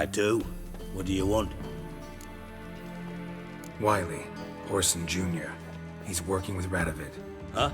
I do. What do you want? Wiley, Orson Jr. He's working with Radovid. Huh?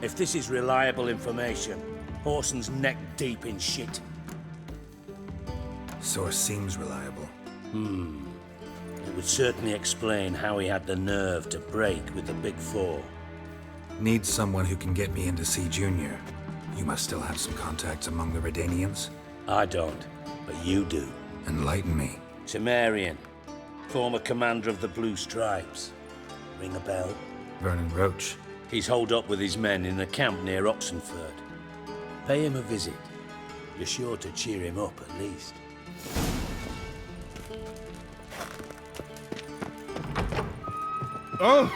If this is reliable information, Orson's neck deep in shit. Source seems reliable. It would certainly explain how he had the nerve to break with the Big Four. Need someone who can get me in to see Junior. You must still have some contacts among the Redanians. I don't, but you do. Enlighten me. Temerian, former commander of the Blue Stripes. Ring a bell? Vernon Roche. He's holed up with his men in a camp near Oxenford. Pay him a visit. You're sure to cheer him up, at least. Oh!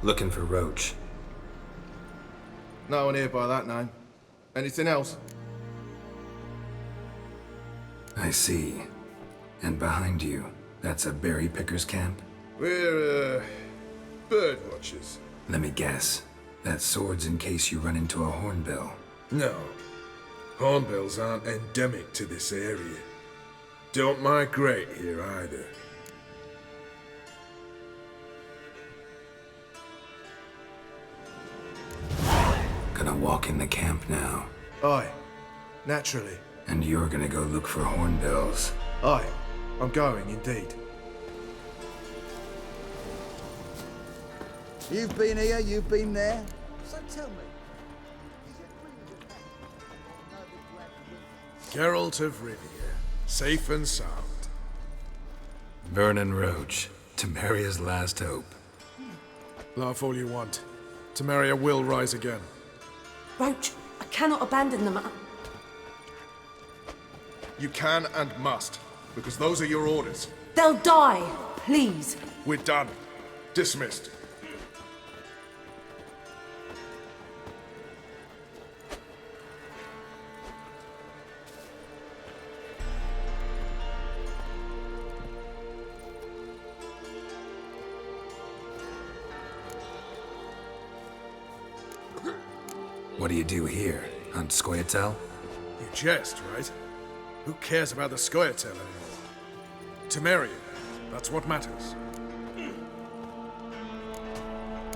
Looking for Roche. No one here by that name. Anything else? I see. And behind you, that's a berry picker's camp? We're, bird watchers. Let me guess. That sword's in case you run into a hornbill. No. Hornbills aren't endemic to this area. Don't migrate here either. Gonna walk in the camp now. Aye. Naturally. And you're gonna go look for hornbills. Aye. I'm going, indeed. You've been here, you've been there. So tell me, is it really Geralt of Rivia, safe and sound. Vernon Roche, Temeria's last hope. Laugh all you want. Temeria will rise again. Roche, I cannot abandon them. You can and must, because those are your orders. They'll die, please. We're done. Dismissed. What do you do here? Hunt Scoia'tael? You jest, right? Who cares about the Scoia'tael anymore? Temeria, that's what matters.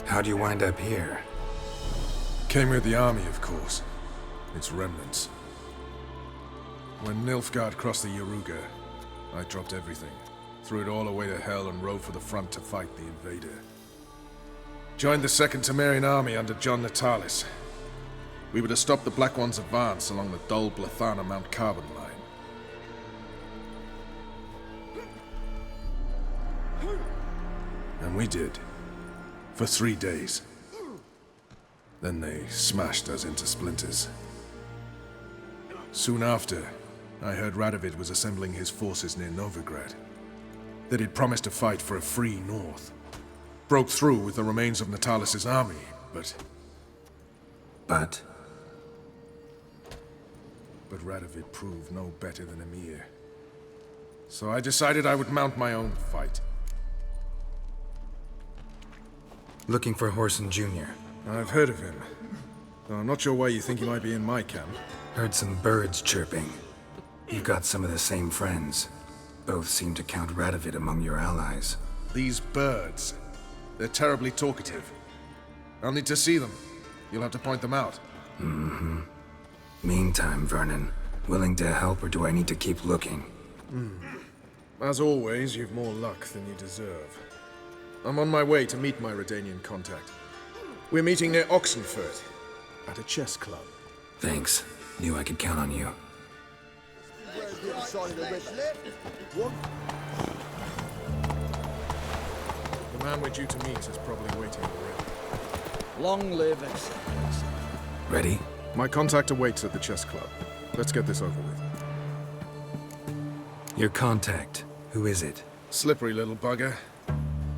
How'd you wind up here? Came with the army, of course. Its remnants. When Nilfgaard crossed the Yaruga, I dropped everything. Threw it all away to hell and rode for the front to fight the invader. Joined the Second Temerian army under John Natalis. We were to stop the Black One's advance along the Dol Blathana Mount Carbon line. And we did. For 3 days. Then they smashed us into splinters. Soon after, I heard Radovid was assembling his forces near Novigrad. That he'd promised to fight for a free North. Broke through with the remains of Natalis' army, but But Radovid proved no better than Emir. So I decided I would mount my own fight. looking for Orson Jr. I've heard of him, though I'm not sure why you think he might be in my camp. Heard some birds chirping. You've got some of the same friends. Both seem to count Radovid among your allies. These birds, they're terribly talkative. I'll need to see them. You'll have to point them out. Meantime, Vernon, willing to help or do I need to keep looking? As always, you've more luck than you deserve. I'm on my way to meet my Redanian contact. We're meeting near Oxenford, at a chess club. Thanks. Knew I could count on you. Where's the other side of the river? What? The man we're due to meet is probably waiting already. Long live Excellence. Ready? My contact awaits at the chess club. Let's get this over with. Your contact. Who is it? Slippery little bugger.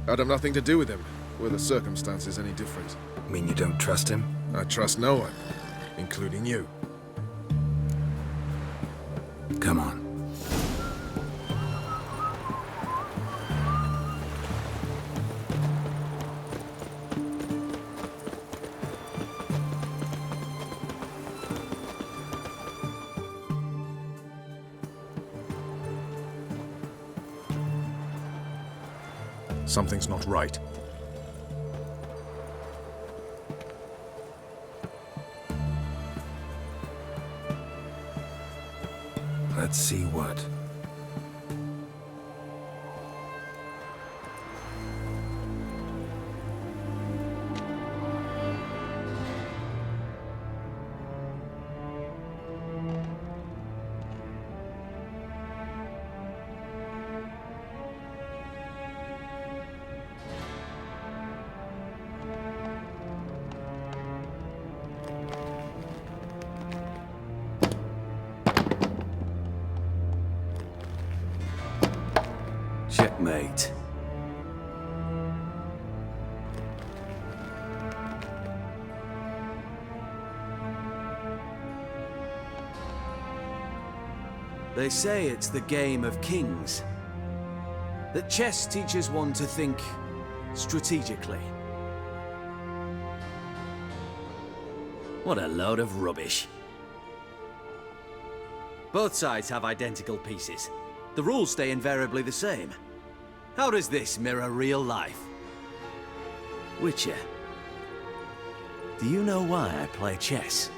I'd have nothing to do with him, were the circumstances any different. Mean you don't trust him? I trust no one, including you. Come on. Something's not right. Let's see what. Checkmate. They say it's the game of kings. That chess teaches one to think strategically. What a load of rubbish. Both sides have identical pieces. The rules stay invariably the same. How does this mirror real life? Witcher, do you know why I play chess?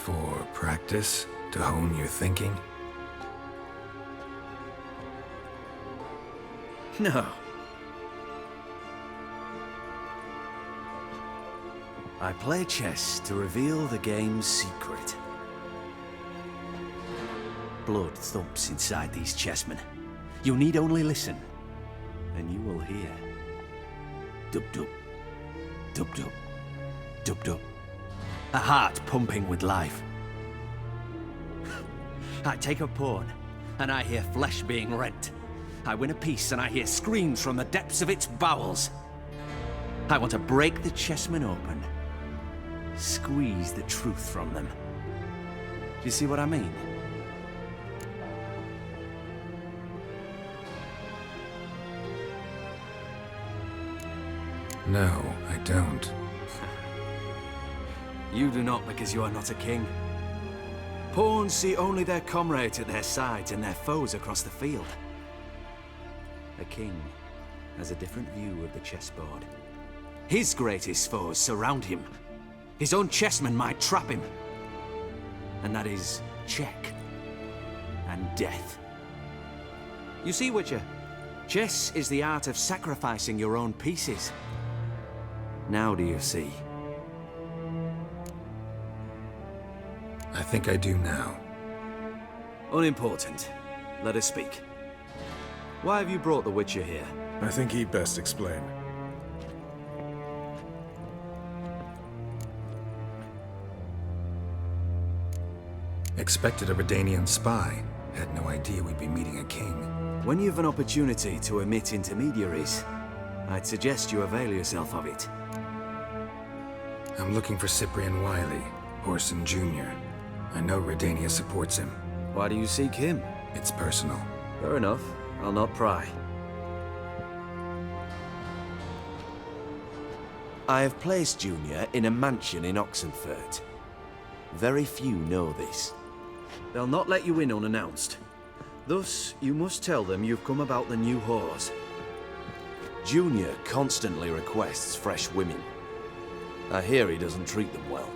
For practice? To hone your thinking? No. I play chess to reveal the game's secret. Blood thumps inside these chessmen. You need only listen, and you will hear. Dub-dub, dub-dub, dub-dub. A heart pumping with life. I take a pawn, and I hear flesh being rent. I win a piece, and I hear screams from the depths of its bowels. I want to break the chessmen open. Squeeze the truth from them. Do you see what I mean? No, I don't. You do not because you are not a king. Pawns see only their comrades at their sides and their foes across the field. A king has a different view of the chessboard. His greatest foes surround him. His own chessmen might trap him. And that is check and death. You see, Witcher, chess is the art of sacrificing your own pieces. Now do you see? I think I do now. Unimportant. Let us speak. Why have you brought the Witcher here? I think he'd best explain. Expected a Redanian spy. Had no idea we'd be meeting a king. When you've an opportunity to omit intermediaries, I'd suggest you avail yourself of it. I'm looking for Cyprian Wiley, Orson Jr. I know Redania supports him. Why do you seek him? It's personal. Fair enough. I'll not pry. I have placed Junior in a mansion in Oxenfurt. Very few know this. They'll not let you in unannounced. Thus, you must tell them you've come about the new whores. Junior constantly requests fresh women. I hear he doesn't treat them well.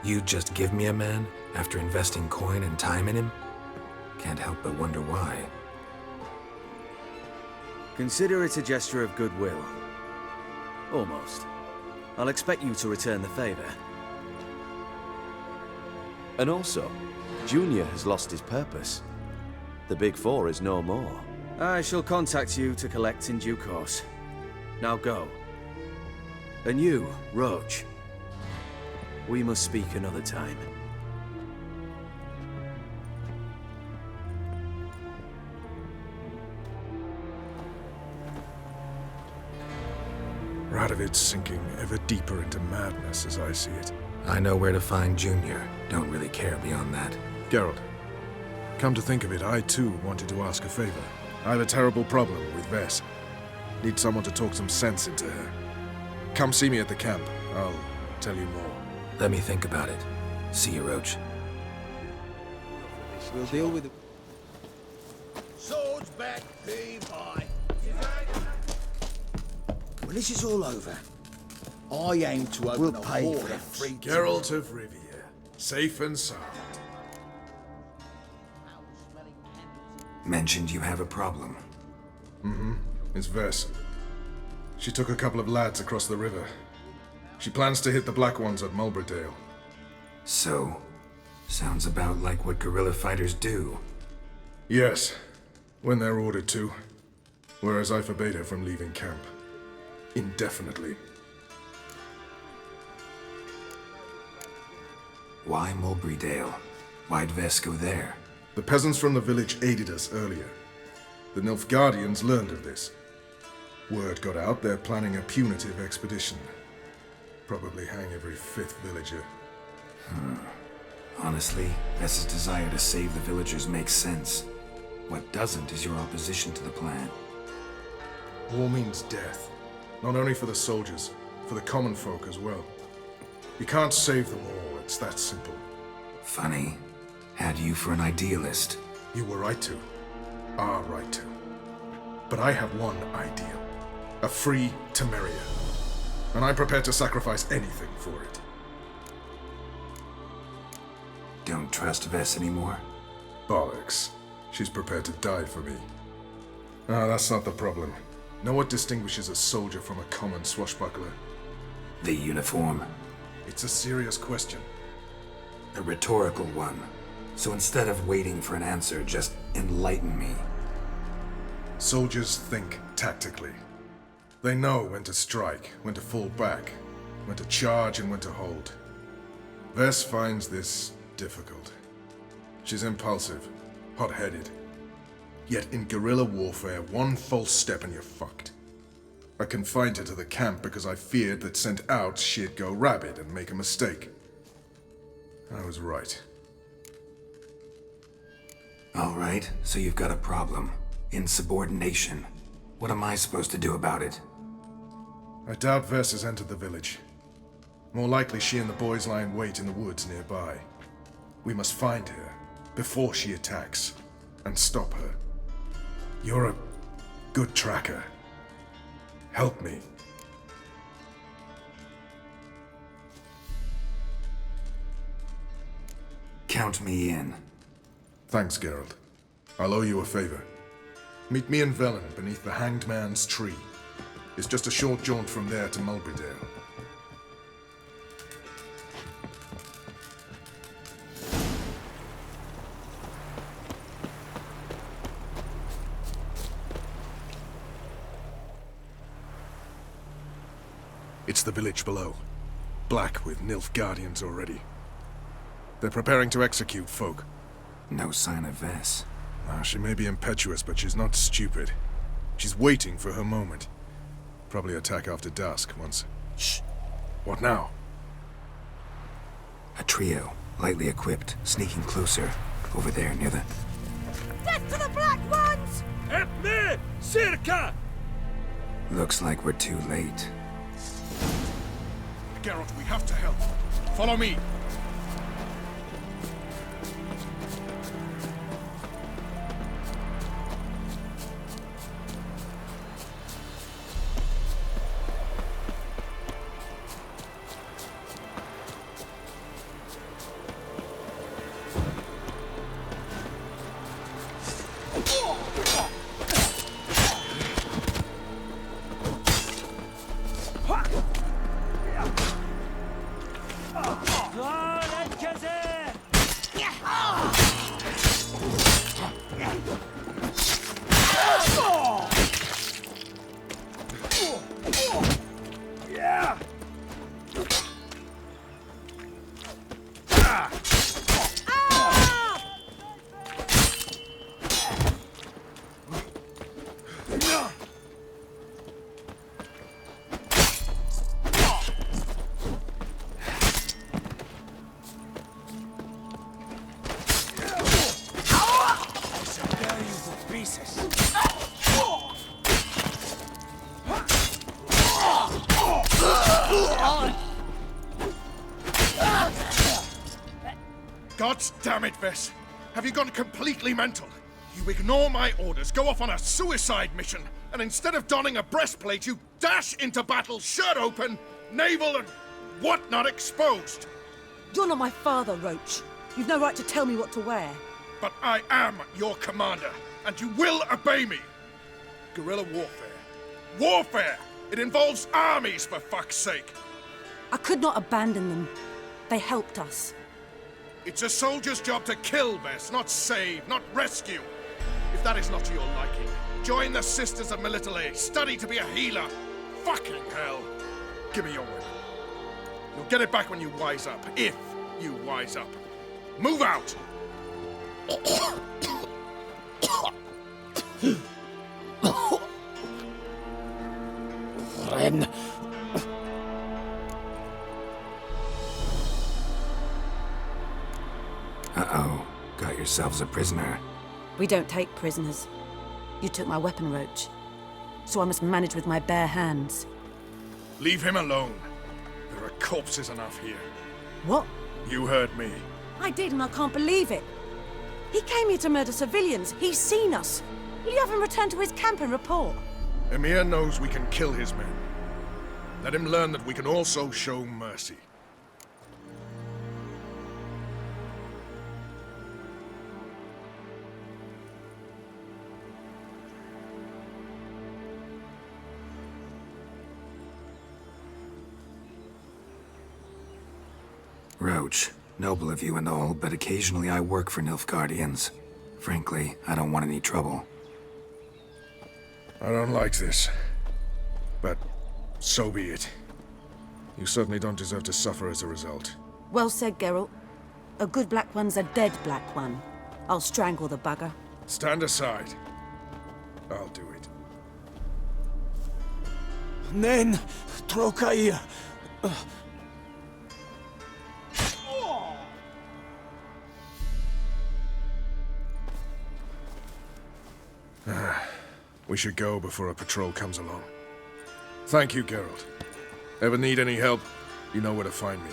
You just give me a man after investing coin and time in him? Can't help but wonder why. Consider it a gesture of goodwill. Almost. I'll expect you to return the favor. And also, Junior has lost his purpose. The Big Four is no more. I shall contact you to collect in due course. Now go. And you, Roche. We must speak another time. Radovid's sinking ever deeper into madness as I see it. I know where to find Junior. Don't really care beyond that. Geralt, come to think of it, I too wanted to ask a favor. I have a terrible problem with Ves. Need someone to talk some sense into her. Come see me at the camp. I'll tell you more. Let me think about it. See you, Roche. We'll deal with it. Swords back, pie. When this is all over, I aim to open a pay war for of free. Geralt of Rivia, safe and sound. Mentioned you have a problem. It's Ves. She took a couple of lads across the river. She plans to hit the Black Ones at Mulbridale. So, sounds about like what guerrilla fighters do. Yes, when they're ordered to. Whereas I forbade her from leaving camp. Indefinitely. Why Mulbridale? Why'd Ves go there? The peasants from the village aided us earlier. The Nilfgaardians learned of this. Word got out they're planning a punitive expedition. Probably hang every fifth villager. Honestly, Ves's desire to save the villagers makes sense. What doesn't is your opposition to the plan. War means death. Not only for the soldiers, for the common folk as well. You can't save them all, it's that simple. Funny. Had you for an idealist. You were right to. Are right to. But I have one ideal. A free Temeria. And I'm prepared to sacrifice anything for it. Don't trust Ves anymore? Bollocks. She's prepared to die for me. Ah, that's not the problem. Know what distinguishes a soldier from a common swashbuckler? The uniform. It's a serious question. A rhetorical one. So instead of waiting for an answer, just enlighten me. Soldiers think tactically. They know when to strike, when to fall back, when to charge and when to hold. Ves finds this difficult. She's impulsive, hot-headed. Yet in guerrilla warfare, one false step and you're fucked. I confined her to the camp because I feared that sent out she'd go rabid and make a mistake. I was right. All right, so you've got a problem. Insubordination. What am I supposed to do about it? I doubt Ves has entered the village. More likely she and the boys lie in wait in the woods nearby. We must find her before she attacks and stop her. You're a good tracker. Help me. Count me in. Thanks, Geralt. I'll owe you a favor. Meet me and Vernon beneath the Hanged Man's tree. It's just a short jaunt from there to Mulbridale. It's the village below. Black with Nilfgaardians already. They're preparing to execute folk. No sign of Ves. She may be impetuous, but she's not stupid. She's waiting for her moment. Probably attack after dusk once... Shh! What now? A trio, lightly equipped, sneaking closer. Over there, near the... Death to the Black Ones! Help me! Circa! Looks like we're too late. Geralt, we have to help. Follow me! God damn it, Ves! Have you gone completely mental? You ignore my orders, go off on a suicide mission, and instead of donning a breastplate, you dash into battle, shirt open, navel and whatnot exposed. You're not my father, Roche. You've no right to tell me what to wear. But I am your commander, and you will obey me. Guerrilla warfare. Warfare! It involves armies, for fuck's sake. I could not abandon them. They helped us. It's a soldier's job to kill, Ves, not save, not rescue. If that is not to your liking, join the Sisters of Melitele, study to be a healer. Fucking hell. Give me your weapon. You'll get it back when you wise up, if you wise up. Move out! Friend. Uh-oh. Got yourselves a prisoner. We don't take prisoners. You took my weapon, Roche. So I must manage with my bare hands. Leave him alone. There are corpses enough here. What? You heard me. I did, and I can't believe it. He came here to murder civilians. He's seen us. Will you have him return to his camp and report? Emir knows we can kill his men. Let him learn that we can also show mercy. Roche, noble of you and all, but occasionally I work for Nilfgaardians. Frankly, I don't want any trouble. I don't like this. But so be it. You certainly don't deserve to suffer as a result. Well said, Geralt. A good black one's a dead black one. I'll strangle the bugger. Stand aside. I'll do it. Nen, Trokair. We should go before a patrol comes along. Thank you, Geralt. Ever need any help, you know where to find me.